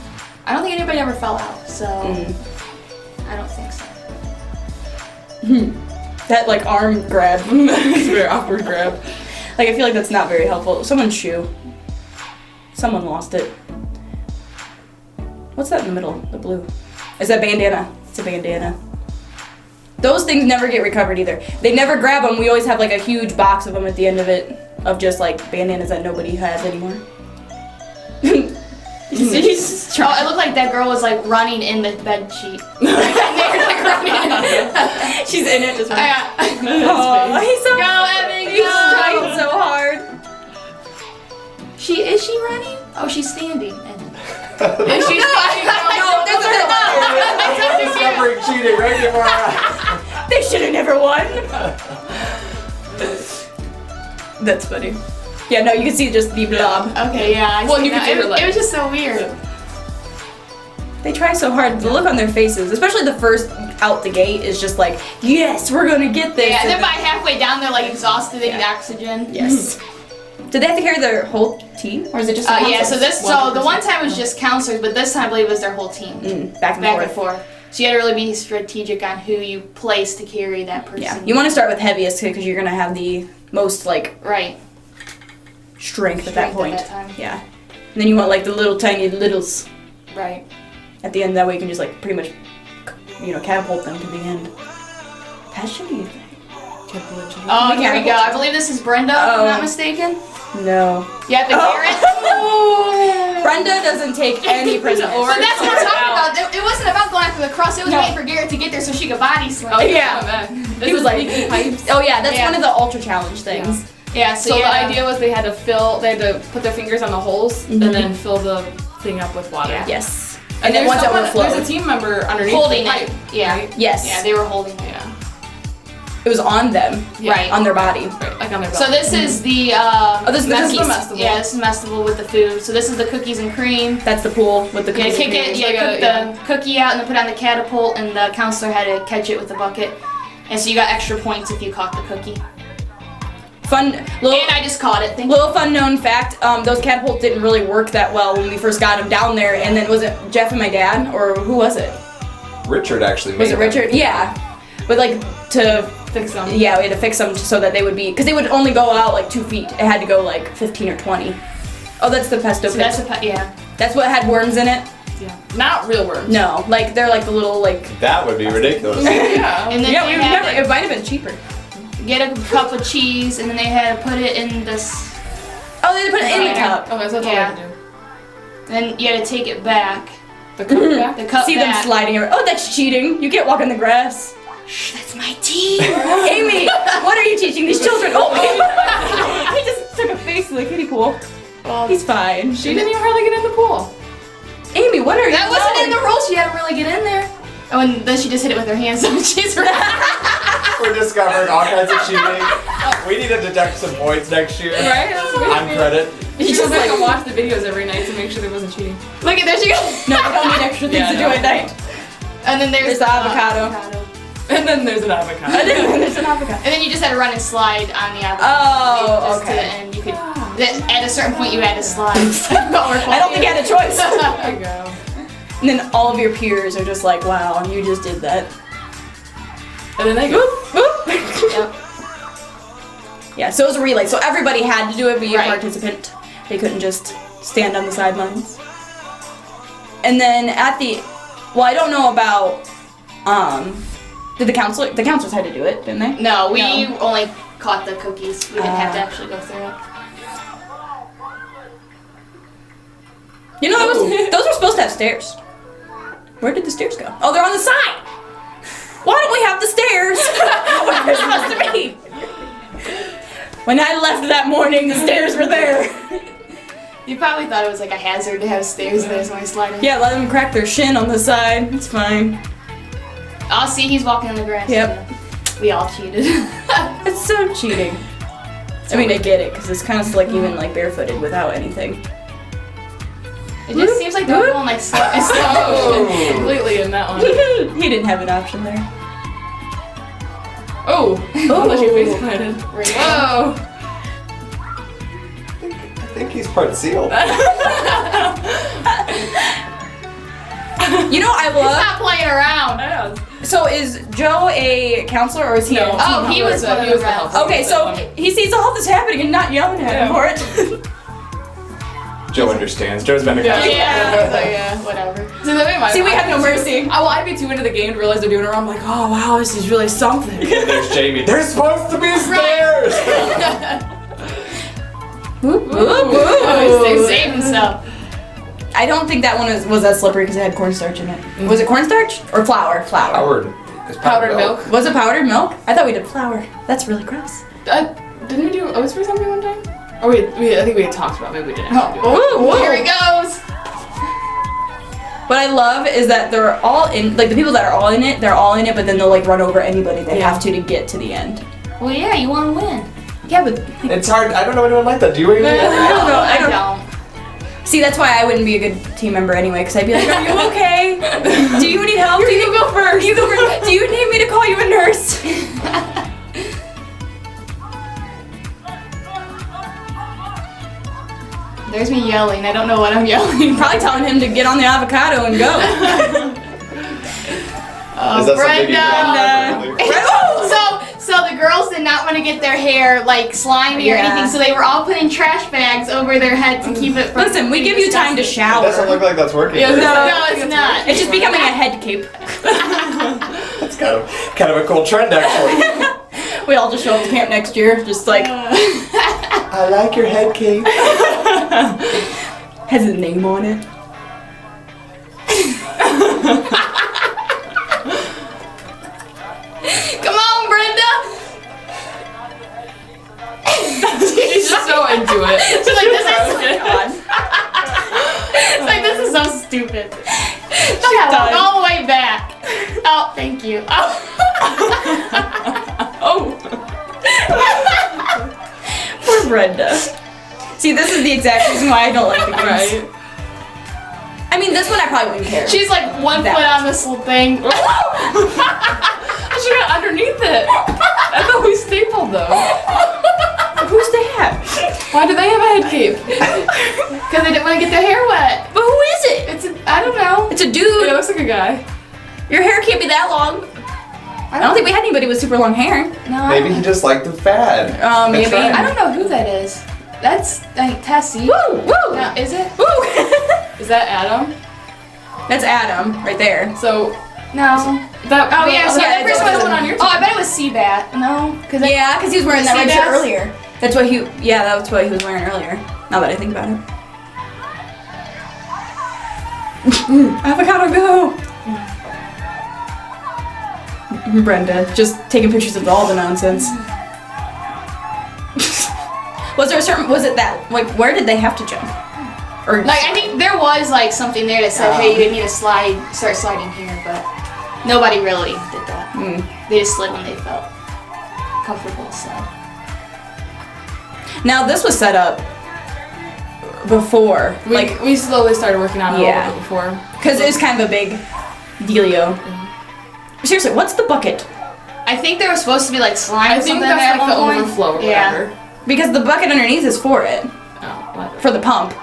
S4: I don't think anybody ever fell out, so
S2: Mm.
S4: I don't think so.
S2: That like arm grab.
S3: It's a very awkward grab.
S2: Like I feel like that's not very helpful. Someone's shoe. Someone lost it. What's that in the middle? The blue. Is that bandana? It's a bandana. Those things never get recovered either. They never grab them. We always have like a huge box of them at the end of it, of just like bandanas that nobody has anymore.
S4: Oh, it looked like that girl was like running in the bed sheet.
S2: She's in it just running.
S4: Oh,
S2: He's so
S4: go, Evan,
S2: He's
S4: go!
S2: trying so hard.
S4: Is she running? Oh, she's standing.
S3: Is she
S1: Discovering cheating right before our eyes.
S2: They should have never won. That's funny. Yeah, no, you can see just the blob.
S4: Okay, yeah. I
S3: Well,
S4: see
S3: you can
S4: that.
S3: see her
S4: It was just so weird.
S2: They try so hard. The look on their faces, especially the first out the gate, is just like, yes, we're gonna get this.
S4: Yeah, and then
S2: then-
S4: by halfway down, they're like exhausted. They need oxygen.
S2: yes. Did they have to carry their whole team, or is it just?
S4: Yeah. So the one time was just counselors, but this time I believe it was their whole team.
S2: Back and forth.
S4: So you had to really be strategic on who you place to carry that person.
S2: Yeah, you want to start with heaviest because you're gonna have the most like
S4: Right.
S2: strength at that
S4: Strength
S2: point.
S4: at that time.
S2: Yeah, and then you want like the little tiny littles
S4: Right.
S2: at the end. That way you can just like pretty much, catapult them to the end. That should be.
S4: Oh, here we go. I believe this is Brenda, if I'm not mistaken.
S2: No.
S4: Yeah, the Garrett.
S2: Brenda doesn't take any prisoners.
S4: But that's what I'm talking about. It wasn't about going after the cross. It was waiting for Garrett to get there so she could body slam.
S3: Oh,
S2: Yeah.
S3: This
S2: He was like,
S3: pipes.
S2: oh yeah, that's
S4: Yeah.
S2: one of the ultra challenge things.
S4: Yeah,
S3: So the idea was they had to put their fingers on the holes and then fill the thing up with water.
S4: Yeah.
S2: Yes.
S3: And
S2: then
S3: there's
S2: once it overflowed.
S3: there's a team member underneath
S4: holding
S3: the pipe.
S4: it. Yeah.
S3: Right?
S2: Yes.
S4: Yeah, they were holding it.
S3: Yeah.
S2: It was on them.
S3: Yeah.
S4: Right.
S2: On their body.
S3: Right, like on their
S4: So
S3: belt.
S4: this is the
S2: this is the
S4: cookies.
S2: cookies.
S4: Yeah, this is mestival with the food. So this is the cookies and cream.
S2: That's the pool with the
S4: Yeah,
S2: cookies.
S4: kick it.
S2: and
S4: Yeah,
S3: like
S4: cook
S3: a-
S4: the cookie out and then put it on the catapult, and the counselor had to catch it with the bucket. And so you got extra points if you caught the cookie.
S2: Fun little,
S4: And I just caught it. Thank you.
S2: little fun known fact. Those catapults didn't really work that well when we first got them down there. And then was it Jeff and my dad, or who was it?
S1: Richard actually made
S2: Was it Richard? Yeah. But like to
S3: fix them.
S2: yeah, we had to fix them so that they would be because they would only go out like 2 feet. It had to go like 15 or 20. Oh, that's the pesto
S4: So
S2: pit.
S4: yeah.
S2: That's what had worms in it.
S3: Yeah. Not real worms.
S2: No, like they're like the little like.
S1: That would be ridiculous.
S3: Yeah.
S4: And then
S2: Yeah,
S4: they
S2: we
S4: had
S2: never.
S4: to
S2: It might have been cheaper.
S4: get a cup of cheese, and then they had to put it in this.
S2: Oh, they put it in the cup.
S3: Okay, so that's all I
S4: Yeah.
S3: had to do.
S4: Then you had to take it back.
S3: The cup back.
S4: The cup
S2: See
S4: back.
S2: them sliding over. Oh, that's cheating. You can't walk on the grass.
S4: Shh, that's my team.
S2: Amy, what are you teaching these children? Oh, he just took a face like kiddie pool. He's fine.
S3: She didn't even hardly get in the pool.
S2: Amy, what are you?
S4: That wasn't in the rules. She had to really get in there. Oh, and then she just hit it with her hands. So she's
S1: We're discovering all kinds of cheating. We need to deduct some points next year.
S3: Right? That's what
S1: On credit.
S3: You should like watch the videos every night to make sure there wasn't cheating.
S4: Look at there she goes.
S2: No, we don't need extra things to do at night.
S4: And then there's
S2: the avocado.
S3: And then there's an avocado.
S2: And then there's an avocado.
S4: And then you just had to run and slide on the avocado.
S2: Oh,
S4: just
S2: okay.
S4: and you could. At a certain point, you had to slide.
S2: I don't think I had a choice.
S3: There you go.
S2: And then all of your peers are just like, wow, you just did that.
S3: And then they go.
S4: Yep.
S2: Yeah, so it was a relay. So everybody had to do it, be a
S4: Right.
S2: participant. They couldn't just stand on the sidelines. And then at the, well, I don't know about, did the counselors had to do it, didn't they?
S4: No, we
S2: No.
S4: only caught the cookies. We didn't have to actually go through it.
S2: You know, those were supposed to have stairs. Where did the stairs go? Oh, they're on the side. Why don't we have the stairs where they're supposed to be? When I left that morning, the stairs were there.
S4: You probably thought it was like a hazard to have stairs there, so I sliding.
S2: Yeah, let them crack their shin on the side. It's fine.
S4: Oh, see, he's walking on the grass.
S2: Yep.
S4: We all cheated.
S2: It's so cheating. I mean, I get it, because it's kind of like even like barefooted without anything.
S4: It just seems like they're going like slow.
S3: Oh, completely in that one.
S2: He didn't have an option there.
S3: Oh, unless you face planted.
S4: Whoa.
S1: I think he's part seal.
S2: You know, I love.
S4: Stop playing around.
S3: Yeah.
S2: So is Joe a counselor or is he?
S3: No.
S4: Oh, he was one of
S3: He was
S4: the
S3: the
S4: refs.
S3: helper.
S2: Okay, so he sees all this happening and not yelling at him for it.
S1: Joe understands. Joe's been a
S3: Yeah.
S1: counselor.
S4: Yeah, whatever.
S3: See, that made my
S2: See, we have no mercy.
S3: Well, I'd be too into the game to realize they're doing it wrong. I'm like, oh wow, this is really something.
S1: And there's Jamie. There's supposed to be stairs.
S2: Whoop, whoop,
S4: Oh,
S2: whoop.
S4: he's saving himself.
S2: I don't think that one was that slippery because it had cornstarch in it. Was it cornstarch or flour? Flour.
S1: Howard. It's
S3: Powdered milk.
S2: Was it powdered milk? I thought we did flour. That's really gross.
S3: Didn't we do oats for something one time? Or I think we had talked about it, maybe we didn't actually do it.
S2: Ooh, whoa.
S4: Here he goes.
S2: What I love is that they're all in, like the people that are all in it, they're all in it, but then they'll like run over anybody they have to get to the end.
S4: Well, yeah, you want to win.
S2: Yeah, but
S1: It's hard. I don't know anyone like that. Do you?
S2: I don't know.
S4: I don't.
S2: See, that's why I wouldn't be a good team member anyway, because I'd be like, are you okay? Do you need help? You go first. You go first. Do you need me to call you a nurse?
S4: There's me yelling. I don't know what I'm yelling.
S2: Probably telling him to get on the avocado and go.
S1: Is that something you
S2: Brenda.
S4: So the girls did not want to get their hair like slimy or
S2: Yeah.
S4: anything, so they were all putting trash bags over their head to keep it from
S2: Listen, we
S4: being
S2: give you time to
S4: disgusting.
S1: It
S2: shower.
S1: doesn't look like that's working.
S3: Yeah,
S4: No, it's not.
S2: It's just becoming a head cape.
S1: It's kind of a cool trend actually.
S2: We all just show up to camp next year, just like
S1: I like your head cape.
S2: has his name on it.
S4: Come on, Brenda.
S3: She's just so into it.
S4: She's like, this is.
S2: God.
S4: It's like this is so stupid. She walked all the way back. Oh, thank you. Oh.
S2: Poor Brenda. See, this is the exact reason why I don't like the games.
S3: Right.
S2: I mean, this one I probably wouldn't care.
S4: She's like one
S2: That.
S4: foot on this little thing.
S3: She got underneath it. I thought we stapled though.
S2: Who's that?
S3: Why do they have a head cape?
S4: Because they didn't want to get their hair wet.
S2: But who is it?
S4: It's I don't know.
S2: It's a
S3: It
S2: dude.
S3: looks like a guy.
S2: Your hair can't be that long. I don't think we had anybody with super long hair.
S4: No, I
S1: Maybe
S4: don't-
S1: he just liked the fad.
S2: Maybe.
S1: That's right.
S4: I don't know who that is. That's like Tessie.
S2: Woo! Woo!
S4: No, is it?
S2: Woo!
S3: Is that Adam?
S2: That's Adam right there.
S3: So
S4: No.
S3: that.
S4: Oh yeah, so
S2: yeah,
S4: the first
S2: it's
S4: one
S2: one
S3: on your
S4: Oh, I bet it was Seabat. No, because
S2: Yeah, because he was wearing that red shirt
S4: Seabass?
S2: earlier. That's what he. Yeah, that's what he was wearing earlier. Now that I think about it. Avocado go! Brenda, just taking pictures of all the nonsense. Was there a certain? Was it that? Like, where did they have to jump? Or
S4: like I think there was like something there that said, hey, you need to start sliding here, but nobody really did that. They just slid when they felt comfortable. So
S2: now this was set up before,
S3: we slowly started working on it a
S2: Yeah.
S3: little bit before.
S2: because it was kind of a big dealio. Seriously, what's the bucket?
S4: I think there was supposed to be like slime.
S3: I
S4: or
S3: think
S4: something
S3: that's
S4: at
S3: like the
S4: one point.
S3: overflow or
S4: Yeah.
S3: whatever.
S2: Because the bucket underneath is for it,
S3: Oh, what?
S2: for the pump.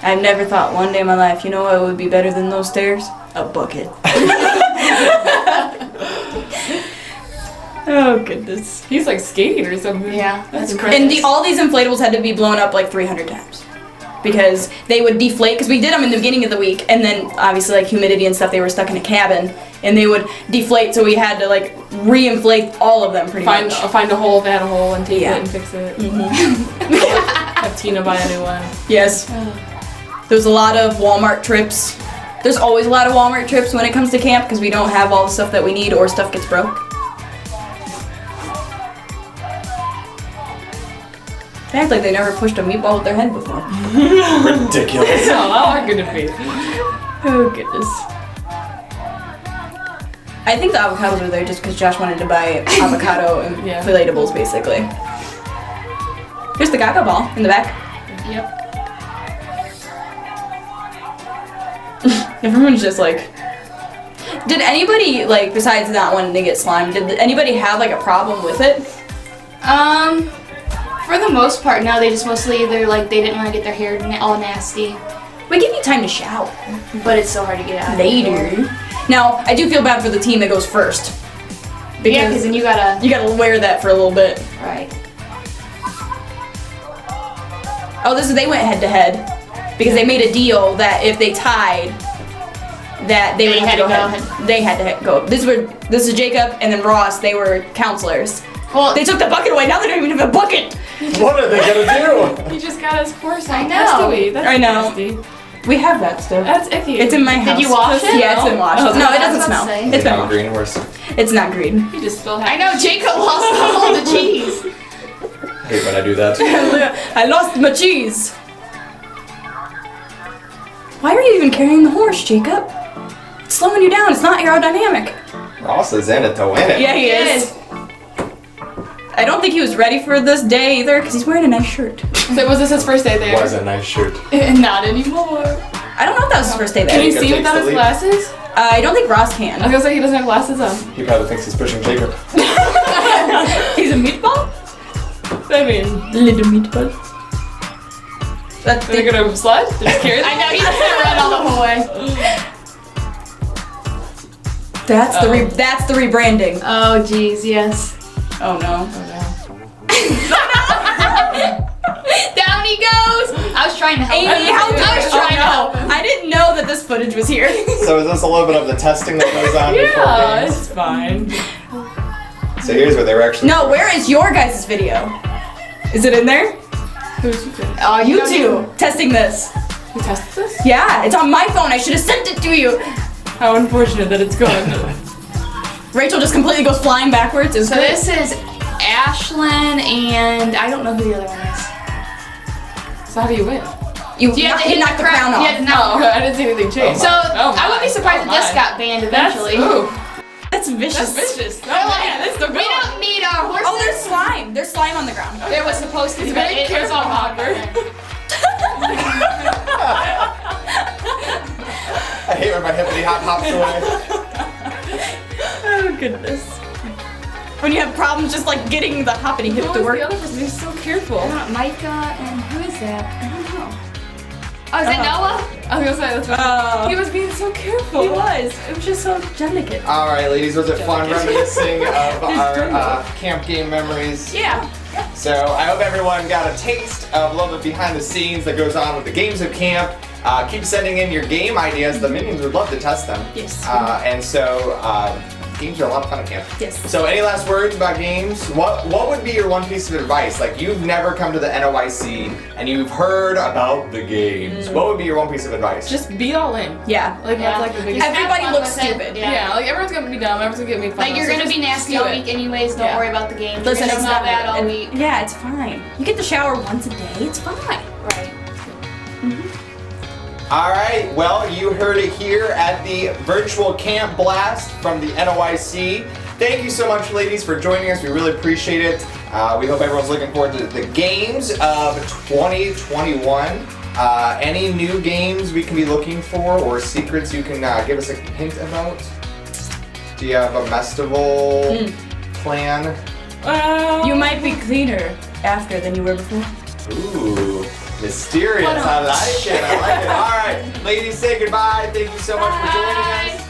S2: I've never thought one day in my life, you know what would be better than those stairs? A bucket. Oh goodness.
S3: He's like skating or something.
S4: Yeah,
S3: That's
S4: that's
S3: impressive.
S2: And all these inflatables had to be blown up like 300 times. Because they would deflate, because we did them in the beginning of the week, and then obviously like humidity and stuff, they were stuck in a cabin, and they would deflate, so we had to like re-inflate all of them pretty
S3: Find
S2: much.
S3: a hole, if they had a hole, and tape
S2: Yeah.
S3: it and fix it. Have Tina buy a new one.
S2: Yes. There was a lot of Walmart trips. There's always a lot of Walmart trips when it comes to camp, because we don't have all the stuff that we need or stuff gets broke. They act like they never pushed a meatball with their head before.
S1: Ridiculous.
S3: So how hard could it be?
S2: Oh goodness. I think the avocados are there just because Josh wanted to buy avocado and
S3: Yeah.
S2: filetables, basically. Here's the gaga ball in the back.
S4: Yep.
S2: Everyone's just like... Did anybody, like, besides not wanting to get slime, did anybody have, like, a problem with it?
S4: For the most part, no. They just mostly either like they didn't want to get their hair all nasty,
S2: We give you time to shower.
S4: but it's so hard to get out.
S2: Later. Now, I do feel bad for the team that goes first.
S4: Yeah, because
S2: Because
S4: then you gotta.
S2: you gotta wear that for a little bit.
S4: Right.
S2: Oh, they went head to head. Because they made a deal that if they tied, that they would have to go ahead. They had to go. This is Jacob and then Ross, they were counselors.
S4: Well,
S2: They took the bucket away, now they don't even have a bucket!
S1: What are they gonna do?
S3: He just got his horse
S4: I
S3: on.
S4: know.
S3: That's the That's
S2: I know.
S3: nasty.
S2: We have that stuff.
S3: That's icky.
S2: It's in my house.
S4: you wash it?
S2: Yeah, it's been washed.
S3: Oh,
S2: No, it
S4: I was
S2: doesn't
S4: about
S2: smell.
S4: to say.
S2: It's been
S1: Now
S2: washed.
S1: green horse.
S2: It's not green.
S3: You just still have.
S4: I know Jacob lost all the cheese.
S1: I hate when I do that.
S2: I lost my cheese. Why are you even carrying the horse, Jacob? It's slowing you down. It's not aerodynamic.
S1: Ross is in it to win it.
S2: Yeah, he is. I don't think he was ready for this day either, because he's wearing a nice shirt.
S3: So was this his first day there?
S1: Was a nice shirt.
S3: Not anymore.
S2: I don't know if that was his first day
S3: Can
S2: there.
S3: you
S1: Jacob
S3: see
S1: takes
S3: without
S1: the
S3: his
S1: lead.
S3: glasses?
S2: I don't think Ross
S3: I was
S2: can.
S3: gonna say he doesn't have glasses on.
S1: He probably thinks he's pushing Jacob.
S2: He's a meatball?
S3: I mean,
S2: Little meatball. That's
S3: they're gonna slide? They're just carry
S4: I know he's gonna run all the whole way.
S2: That's the rebranding.
S4: Oh jeez, yes.
S2: Oh no.
S4: Down he goes. I was trying to help.
S2: Amy, how
S4: I was
S2: dare
S4: trying to help.
S2: I didn't know that this footage was here.
S1: So is this a little bit of the testing that goes on before
S3: Yeah,
S1: games?
S3: it's fine.
S1: So here's what they were actually.
S2: No, where is your guys' video? Is it in there?
S3: Who's
S4: Oh,
S2: You two testing this.
S3: Who tested this?
S2: Yeah, it's on my phone. I should have sent it to you.
S3: How unfortunate that it's gone.
S2: Rachel just completely goes flying backwards. It's
S4: So
S2: great.
S4: this is Ashlyn and I don't know who the other one is.
S3: So how do you win?
S2: You
S4: have to
S2: hit
S4: hit
S2: knock the
S4: the
S2: crown
S4: crown.
S2: off.
S4: You have to knock
S3: Oh,
S4: the crown.
S3: I didn't see anything change.
S4: So
S3: Oh
S4: I wouldn't be surprised
S3: my.
S4: if this got banned eventually.
S3: Ooh,
S2: That's vicious.
S3: that's vicious. Oh,
S4: They're like,
S3: man, that's still
S4: we
S3: going.
S4: don't need our horses.
S2: Oh, there's slime. There's slime on the ground.
S4: There was supposed to be.
S3: He's very
S4: but it was
S3: careful,
S4: all hot.
S3: Hopper.
S1: I hate when my hippity hop hops away.
S2: Oh goodness. When you have problems just like getting the hoppity hip
S3: Who
S2: to
S3: was
S2: work.
S3: the other person? He's so careful.
S4: Micah and who is that? I don't know. Oh, is it Noah?
S3: I was gonna say that's what he was being so careful.
S2: He was. It was just so delicate.
S1: All right, ladies, was it fun reminiscing of our camp game memories?
S2: Yeah.
S1: So I hope everyone got a taste of a little bit behind the scenes that goes on with the games of camp. Keep sending in your game ideas. The minions would love to test them.
S2: Yes.
S1: And so games are a lot of fun at camp.
S2: Yes.
S1: So any last words about games? What would be your one piece of advice? Like you've never come to the NOYC and you've heard about the games. What would be your one piece of advice?
S3: Just be all in.
S2: Yeah.
S3: Like that's like the biggest.
S4: Have
S2: Everybody
S4: fun
S2: looks
S4: with it.
S2: stupid.
S3: Yeah, like everyone's gonna be dumb. Everyone's gonna get me fun.
S4: Like you're
S3: so
S4: gonna
S3: just
S4: be nasty
S3: do
S4: all
S3: it.
S4: week anyways. Don't
S3: Yeah.
S4: worry about the game.
S2: Listen,
S4: it's
S2: it's
S4: not bad all
S2: and-
S4: week.
S2: Yeah, it's fine. You get to shower once a day. It's fine.
S4: Right.
S1: All right, well, you heard it here at the virtual camp blast from the NOYC. Thank you so much, ladies, for joining us. We really appreciate it. We hope everyone's looking forward to the games of 2021. Any new games we can be looking for or secrets you can give us a hint about? Do you have a festival plan?
S2: You might be cleaner after than you were before.
S1: Ooh, mysterious. I like it. I like it. All right, ladies, say goodbye. Thank you so much for joining us.